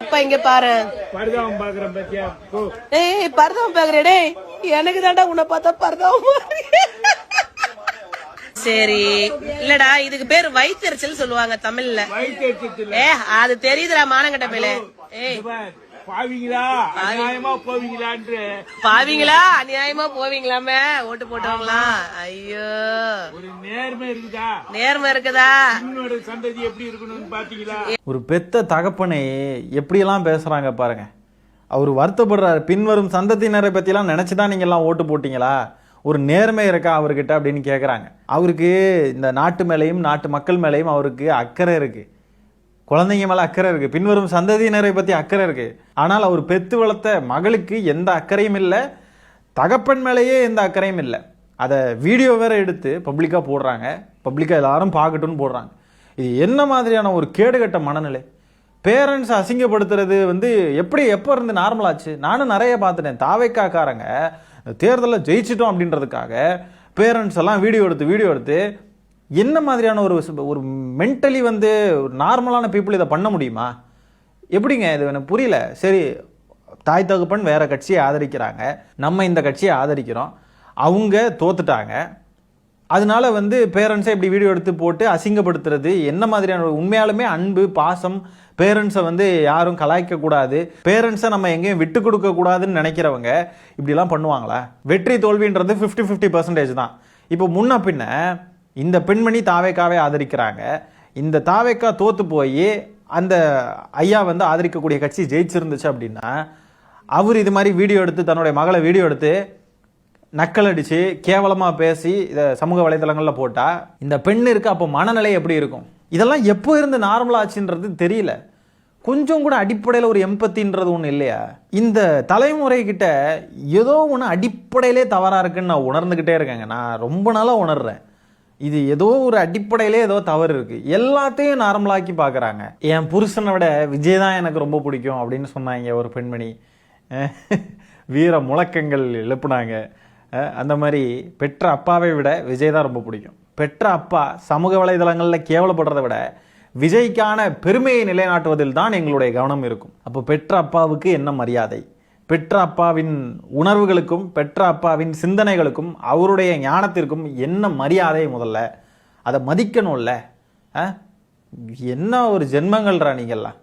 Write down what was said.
அப்பா இங்க பாரு. பரிதாபம் பாக்குறேன் பத்தியா? ஏய் பரிதாபம் பாக்குறேடே, எனக்கு தாண்டா உன்னை பார்த்தா பரிதாபம். சரி இல்லடா, இதுக்கு பேரு வயிற்றுச்சல் சொல்லுவாங்க தமிழ்ல. ஏ அது தெரியுதுடா மானங்கட்ட மேல. ஏய் பாவீங்களா அநியாயமா போவீங்களான்னு. பாவீங்களா அநியாயமா போவீங்களாமே ஓட்டு போட்டவங்களா? ஐயோ ஒரு நேர்மை இருக்குதா? நேர்மை இருக்குதா? இன்னொரு சந்ததி எப்படி இருக்கணும்னு பாத்தீங்களா? ஒரு பெத்த தகப்பனை எப்படியெல்லாம் பேசுறாங்க பாருங்க. அவர் வருத்தப்படுறாரு, பின்வரும் சந்ததியினரை பத்திலாம் நினைச்சுதான் நீங்க எல்லாம் ஓட்டு போட்டீங்களா? ஒரு நேர்மை இருக்கா அவர்கிட்ட அப்படின்னு கேட்குறாங்க. அவருக்கு இந்த நாட்டு மேலேயும் நாட்டு மக்கள் மேலேயும் அவருக்கு அக்கறை இருக்கு, குழந்தைங்க மேலே அக்கறை இருக்கு, பின்வரும் சந்ததியினரை பற்றி அக்கறை இருக்கு. ஆனால் அவர் பெத்து வளர்த்த மகளுக்கு எந்த அக்கறையும் இல்லை, தகப்பன் மேலேயே எந்த அக்கறையும் இல்லை. அதை வீடியோ வேற எடுத்து பப்ளிக்காக போடுறாங்க, பப்ளிக்காக எல்லாரும் பார்க்கட்டும்னு போடுறாங்க. இது என்ன மாதிரியான ஒரு கேடுகட்ட மனநிலை? பேரண்ட்ஸ் அசிங்கப்படுத்துறது எப்போ இருந்து நார்மலாச்சு? நானும் நிறைய பார்த்துட்டேன். தாவைக்காக்காரங்க தேர்தலில் ஜெயிச்சிட்டோம் அப்படின்றதுக்காக பேரண்ட்ஸ் எல்லாம் வீடியோ எடுத்து என்ன மாதிரியான ஒரு மென்டலி நார்மலான பீப்புள் இதை பண்ண முடியுமா? எப்படிங்க இது? எனக்கு புரியல. சரி, தாய் தகப்பன் வேற கட்சியை ஆதரிக்கிறாங்க, நம்ம இந்த கட்சியை ஆதரிக்கிறோம், அவங்க தோத்துட்டாங்க, அதனால பேரண்ட்ஸை இப்படி வீடியோ எடுத்து போட்டு அசிங்கப்படுத்துறது என்ன மாதிரியான? உண்மையாலுமே அன்பு பாசம், பேரண்ட்ஸை யாரும் கலாய்க்க கூடாது, பேரண்ட்ஸை நம்ம எங்கேயும் விட்டு கொடுக்க கூடாதுன்னு நினைக்கிறவங்க இப்படிலாம் பண்ணுவாங்களா? வெற்றி தோல்வின்றது 50-50% தான். இப்போ முன்ன பின்ன இந்த பெண்மணி தாவேக்காவே ஆதரிக்கிறாங்க, இந்த தாவேக்கா தோத்து போய் அந்த ஐயா ஆதரிக்கக்கூடிய கட்சி ஜெயிச்சிருந்துச்சு அப்படின்னா அவர் இது மாதிரி வீடியோ எடுத்து தன்னுடைய மகளை வீடியோ எடுத்து நக்கல் அடிச்சு கேவலமாக பேசி இதை சமூக வலைதளங்களில் போட்டால் இந்த பெண் இருக்கு, அப்போ மனநிலை எப்படி இருக்கும்? இதெல்லாம் எப்போ இருந்து நார்மலாச்சுன்றது தெரியல. கொஞ்சம் கூட அடிப்படையில் ஒரு எம்பத்தின்றது ஒன்று இல்லையா? இந்த தலைமுறை கிட்ட ஏதோ ஒன்று அடிப்படையிலே தவறாக இருக்குன்னு நான் உணர்ந்துக்கிட்டே இருக்கேங்க. நான் ரொம்ப நாளாக உணர்றேன், இது ஏதோ ஒரு அடிப்படையிலே ஏதோ தவறு இருக்கு. எல்லாத்தையும் நார்மலாக்கி பார்க்குறாங்க. என் புருஷனை விட விஜய் தான் எனக்கு ரொம்ப பிடிக்கும் அப்படின்னு சொன்னாங்க ஒரு பெண்மணி, வீர முழக்கங்கள் எழுப்புனாங்க. அந்த மாதிரி பெற்ற அப்பாவை விட விஜய் தான் ரொம்ப பிடிக்கும். பெற்ற அப்பா சமூக வலைதளங்களில் கேவலப்படுறதை விட விஜய்க்கான பெருமையை நிலைநாட்டுவதில் தான் எங்களுடைய கவனம் இருக்கும். அப்போ பெற்ற அப்பாவுக்கு என்ன மரியாதை? பெற்ற அப்பாவின் உணர்வுகளுக்கும் பெற்ற அப்பாவின் சிந்தனைகளுக்கும் அவருடைய ஞானத்திற்கும் என்ன மரியாதை? முதல்ல அதை மதிக்கணும்ல. என்ன ஒரு ஜென்மங்கள்ரா நீங்கள்லாம்.